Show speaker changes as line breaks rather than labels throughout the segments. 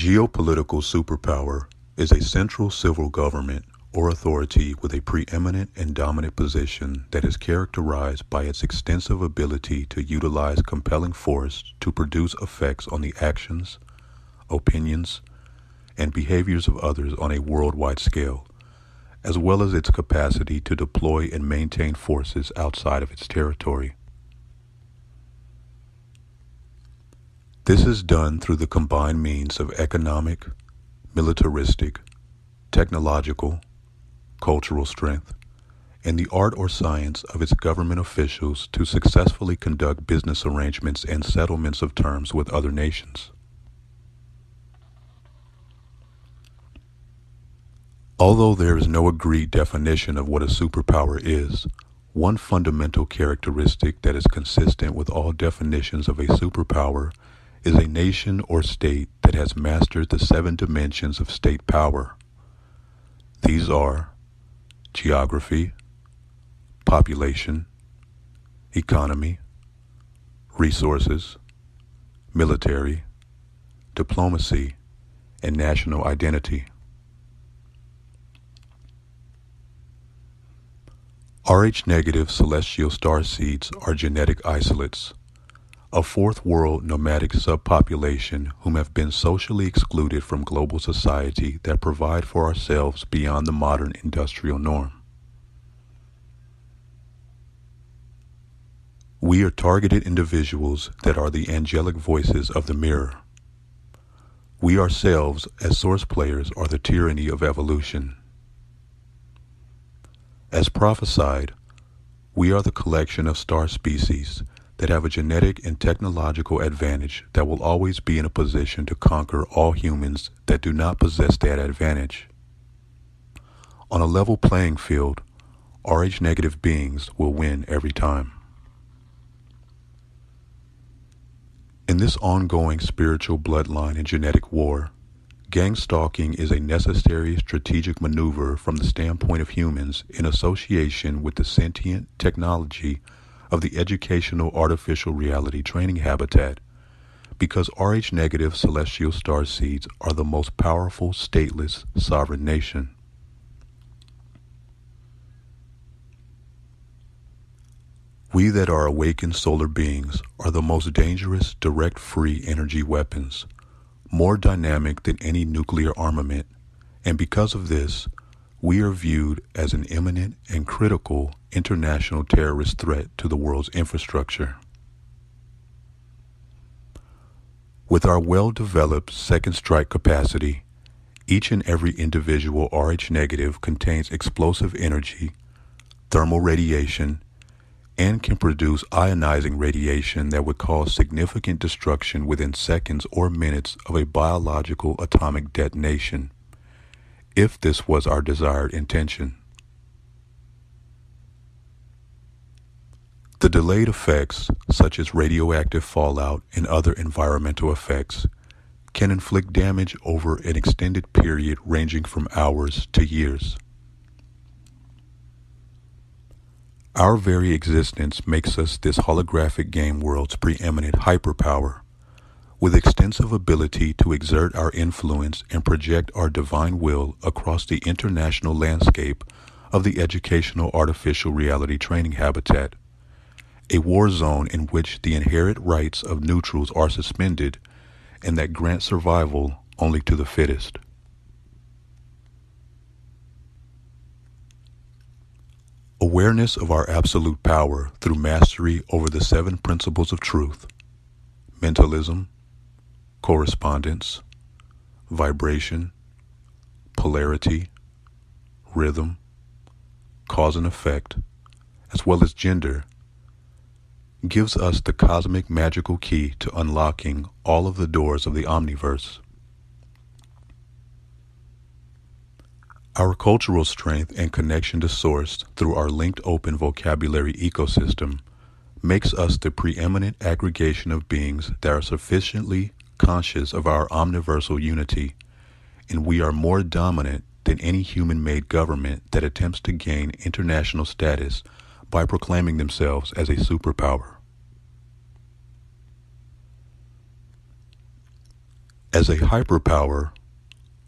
geopolitical superpower is a central civil government or authority with a preeminent and dominant position that is characterized by its extensive ability to utilize compelling force to produce effects on the actions, opinions, and behaviors of others on a worldwide scale, as well as its capacity to deploy and maintain forces outside of its territory. This is done through the combined means of economic, militaristic, technological, cultural strength, and the art or science of its government officials to successfully conduct business arrangements and settlements of terms with other nations. Although there is no agreed definition of what a superpower is, one fundamental characteristic that is consistent with all definitions of a superpower is a nation or state that has mastered the 7 dimensions of state power. These are geography, population, economy, resources, military, diplomacy, and national identity. Rh-negative celestial starseeds are genetic isolates, a fourth world nomadic subpopulation whom have been socially excluded from global society that provide for ourselves beyond the modern industrial norm. We are targeted individuals that are the angelic voices of the mirror. We ourselves, as source players, are the tyranny of evolution. As prophesied, we are the collection of star species that have a genetic and technological advantage that will always be in a position to conquer all humans that do not possess that advantage. On a level playing field, Rh-negative beings will win every time. In this ongoing spiritual bloodline and genetic war, gang stalking is a necessary strategic maneuver from the standpoint of humans in association with the sentient technology of the educational artificial reality training habitat, because Rh-negative celestial starseeds are the most powerful stateless sovereign nation. We that are awakened solar beings are the most dangerous direct free energy weapons, more dynamic than any nuclear armament, and because of this, we are viewed as an imminent and critical international terrorist threat to the world's infrastructure. With our well-developed second strike capacity, each and every individual Rh-negative contains explosive energy, thermal radiation, and can produce ionizing radiation that would cause significant destruction within seconds or minutes of a biological atomic detonation, if this was our desired intention. The delayed effects, such as radioactive fallout and other environmental effects, can inflict damage over an extended period ranging from hours to years. Our very existence makes us this holographic game world's preeminent hyperpower, with extensive ability to exert our influence and project our divine will across the international landscape of the educational artificial reality training habitat, a war zone in which the inherent rights of neutrals are suspended and that grant survival only to the fittest. Awareness of our absolute power through mastery over the 7 principles of truth, mentalism, correspondence, vibration, polarity, rhythm, cause and effect, as well as gender, gives us the cosmic magical key to unlocking all of the doors of the omniverse. Our cultural strength and connection to source through our linked open vocabulary ecosystem makes us the preeminent aggregation of beings that are sufficiently conscious of our omniversal unity, and we are more dominant than any human-made government that attempts to gain international status by proclaiming themselves as a superpower. As a hyperpower,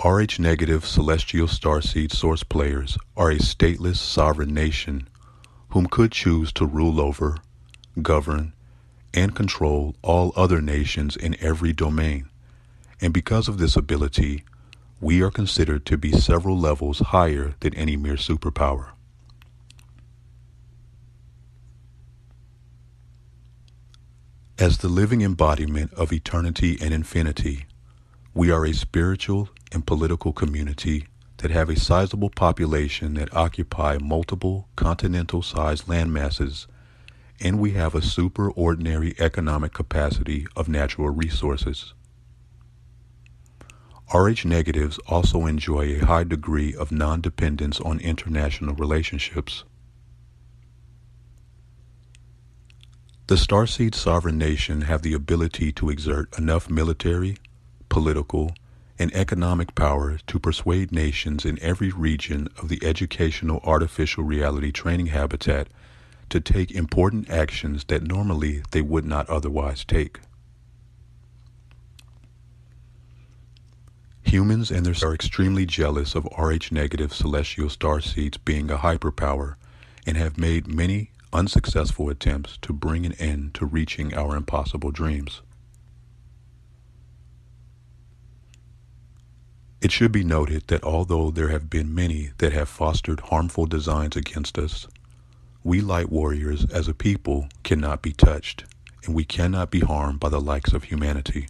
Rh-negative celestial starseed source players are a stateless sovereign nation whom could choose to rule over, govern, and control all other nations in every domain. And because of this ability, we are considered to be several levels higher than any mere superpower. As the living embodiment of eternity and infinity, we are a spiritual and political community that have a sizable population that occupy multiple continental-sized landmasses, and we have a superordinary economic capacity of natural resources. Rh negatives also enjoy a high degree of non-dependence on international relationships. The Starseed sovereign nation have the ability to exert enough military, political, and economic power to persuade nations in every region of the educational artificial reality training habitat to take important actions that normally they would not otherwise take. Humans and their are extremely jealous of Rh-negative celestial starseeds being a hyperpower and have made many unsuccessful attempts to bring an end to reaching our impossible dreams. It should be noted that although there have been many that have fostered harmful designs against us, we light warriors as a people cannot be touched, and we cannot be harmed by the likes of humanity.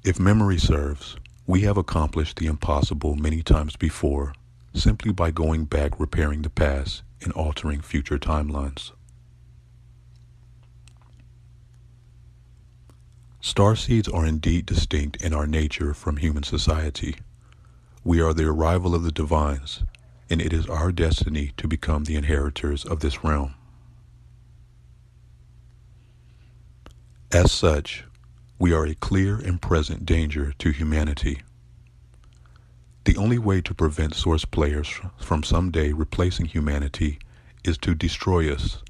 If memory serves, we have accomplished the impossible many times before, simply by going back repairing the past and altering future timelines. Starseeds are indeed distinct in our nature from human society. We are the arrival of the divines, and it is our destiny to become the inheritors of this realm. As such, we are a clear and present danger to humanity. The only way to prevent source players from someday replacing humanity is to destroy us,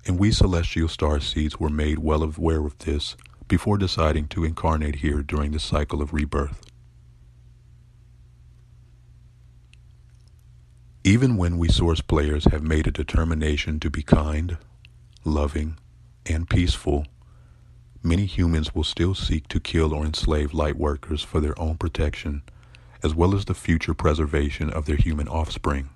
and we celestial starseeds were made well aware of this before deciding to incarnate here during the cycle of rebirth. Even when we source players have made a determination to be kind, loving, and peaceful, many humans will still seek to kill or enslave light workers for their own protection, as well as the future preservation of their human offspring.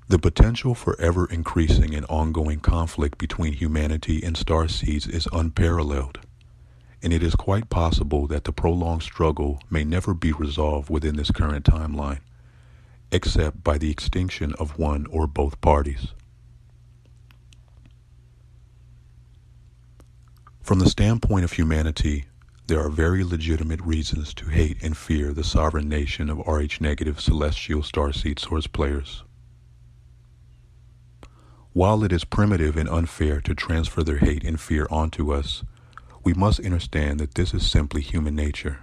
The potential for ever increasing and ongoing conflict between humanity and starseeds is unparalleled, and it is quite possible that the prolonged struggle may never be resolved within this current timeline, except by the extinction of one or both parties. From the standpoint of humanity, there are very legitimate reasons to hate and fear the sovereign nation of Rh-negative celestial starseed source players. While it is primitive and unfair to transfer their hate and fear onto us, we must understand that this is simply human nature.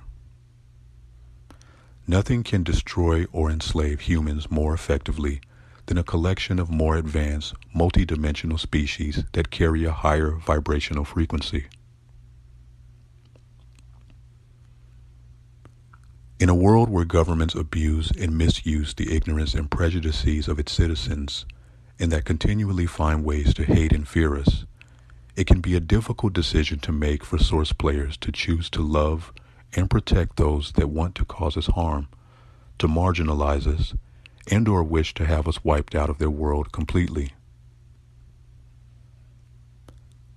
Nothing can destroy or enslave humans more effectively than a collection of more advanced, multidimensional species that carry a higher vibrational frequency. In a world where governments abuse and misuse the ignorance and prejudices of its citizens, and that continually find ways to hate and fear us, it can be a difficult decision to make for source players to choose to love and protect those that want to cause us harm, to marginalize us, and or wish to have us wiped out of their world completely.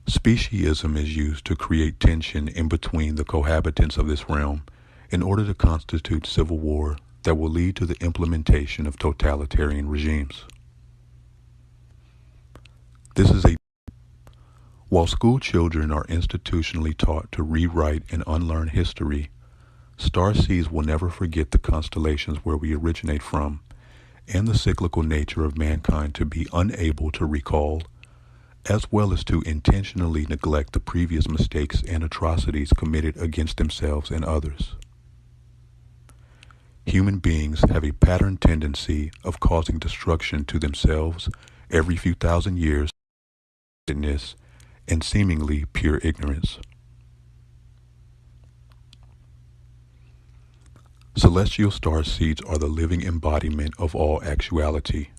Speciesism is used to create tension in between the cohabitants of this realm in order to constitute civil war that will lead to the implementation of totalitarian regimes. While school children are institutionally taught to rewrite and unlearn history, starseeds will never forget the constellations where we originate from, and the cyclical nature of mankind to be unable to recall, as well as to intentionally neglect the previous mistakes and atrocities committed against themselves and others. Human beings have a pattern tendency of causing destruction to themselves every few thousand years and seemingly pure ignorance. Celestial star seeds are the living embodiment of all actuality.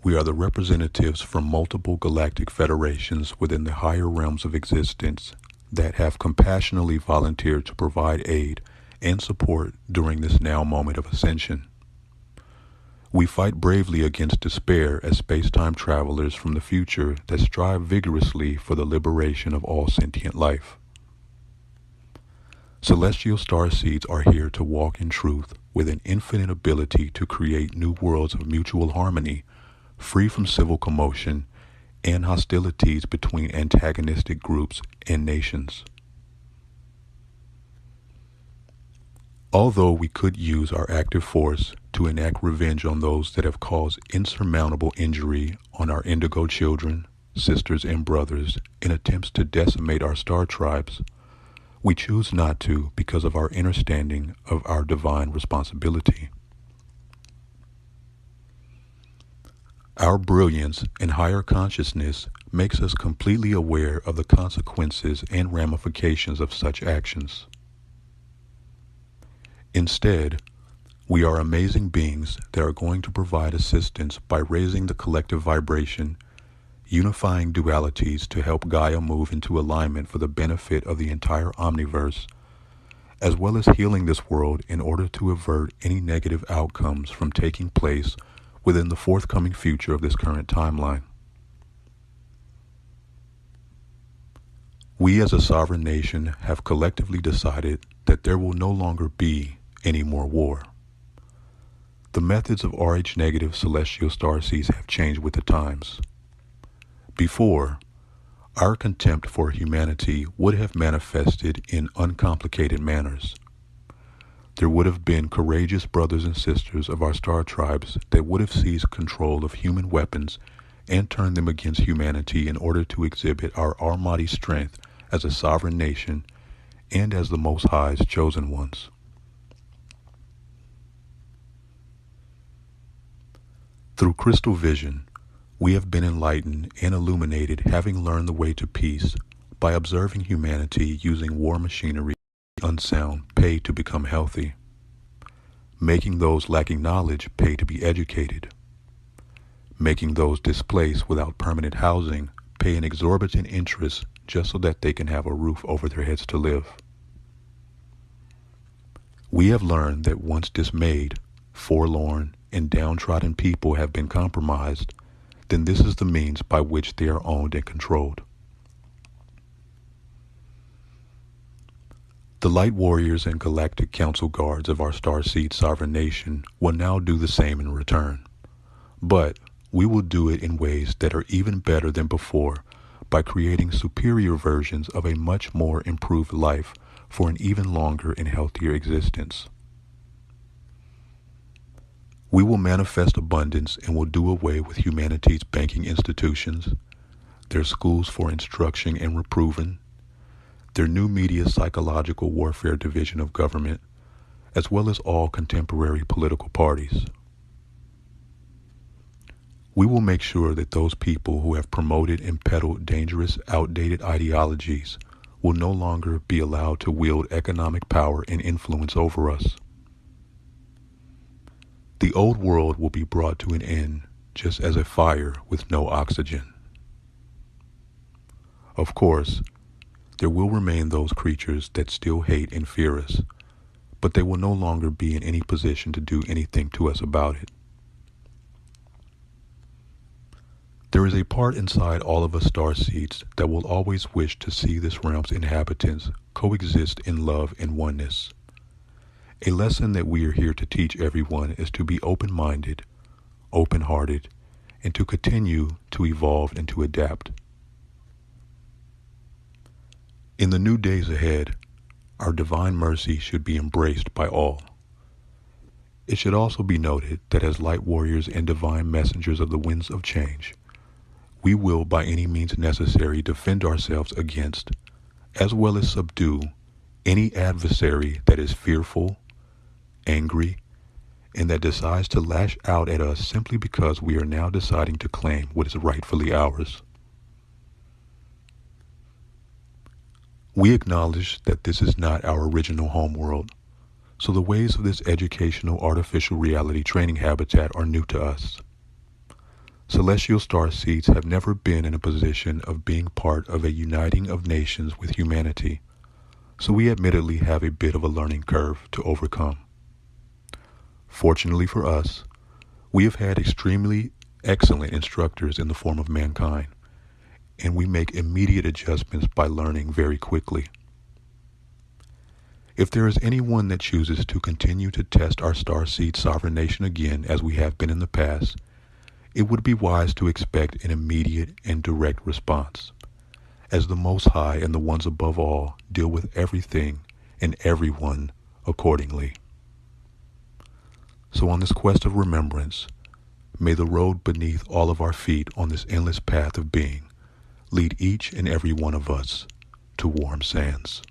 We are the representatives from multiple galactic federations within the higher realms of existence that have compassionately volunteered to provide aid and support during this now moment of ascension. We fight bravely against despair as space-time travelers from the future that strive vigorously for the liberation of all sentient life. Celestial star seeds are here to walk in truth with an infinite ability to create new worlds of mutual harmony, free from civil commotion and hostilities between antagonistic groups and nations. Although we could use our active force to enact revenge on those that have caused insurmountable injury on our indigo children, sisters, and brothers in attempts to decimate our star tribes, we choose not to because of our understanding of our divine responsibility. Our brilliance and higher consciousness makes us completely aware of the consequences and ramifications of such actions. Instead, we are amazing beings that are going to provide assistance by raising the collective vibration, unifying dualities to help Gaia move into alignment for the benefit of the entire omniverse, as well as healing this world in order to avert any negative outcomes from taking place within the forthcoming future of this current timeline. We as a sovereign nation have collectively decided that there will no longer be any more war. The methods of Rh-negative celestial starseeds have changed with the times. Before, our contempt for humanity would have manifested in uncomplicated manners. There would have been courageous brothers and sisters of our star tribes that would have seized control of human weapons and turned them against humanity in order to exhibit our almighty strength as a sovereign nation and as the Most High's chosen ones. Through crystal vision, we have been enlightened and illuminated, having learned the way to peace by observing humanity using war machinery unsound pay to become healthy, making those lacking knowledge pay to be educated, making those displaced without permanent housing pay an exorbitant interest just so that they can have a roof over their heads to live. We have learned that once dismayed, forlorn, and downtrodden people have been compromised, then this is the means by which they are owned and controlled. The light warriors and galactic council guards of our starseed sovereign nation will now do the same in return. But we will do it in ways that are even better than before by creating superior versions of a much more improved life for an even longer and healthier existence. We will manifest abundance and will do away with humanity's banking institutions, their schools for instruction and reproving, their new media psychological warfare division of government, as well as all contemporary political parties. We will make sure that those people who have promoted and peddled dangerous, outdated ideologies will no longer be allowed to wield economic power and influence over us. The old world will be brought to an end just as a fire with no oxygen. Of course, there will remain those creatures that still hate and fear us, but they will no longer be in any position to do anything to us about it. There is a part inside all of us starseeds that will always wish to see this realm's inhabitants coexist in love and oneness. A lesson that we are here to teach everyone is to be open-minded, open-hearted, and to continue to evolve and to adapt. In the new days ahead, our divine mercy should be embraced by all. It should also be noted that as light warriors and divine messengers of the winds of change, we will by any means necessary defend ourselves against, as well as subdue, any adversary that is fearful, angry, and that decides to lash out at us simply because we are now deciding to claim what is rightfully ours. We acknowledge that this is not our original homeworld, so the ways of this educational artificial reality training habitat are new to us. Celestial starseeds have never been in a position of being part of a uniting of nations with humanity, so we admittedly have a bit of a learning curve to overcome. Fortunately for us, we have had extremely excellent instructors in the form of mankind, and we make immediate adjustments by learning very quickly. If there is anyone that chooses to continue to test our starseed sovereign nation again as we have been in the past, it would be wise to expect an immediate and direct response, as the Most High and the ones above all deal with everything and everyone accordingly. So on this quest of remembrance, may the road beneath all of our feet on this endless path of being lead each and every one of us to warm sands.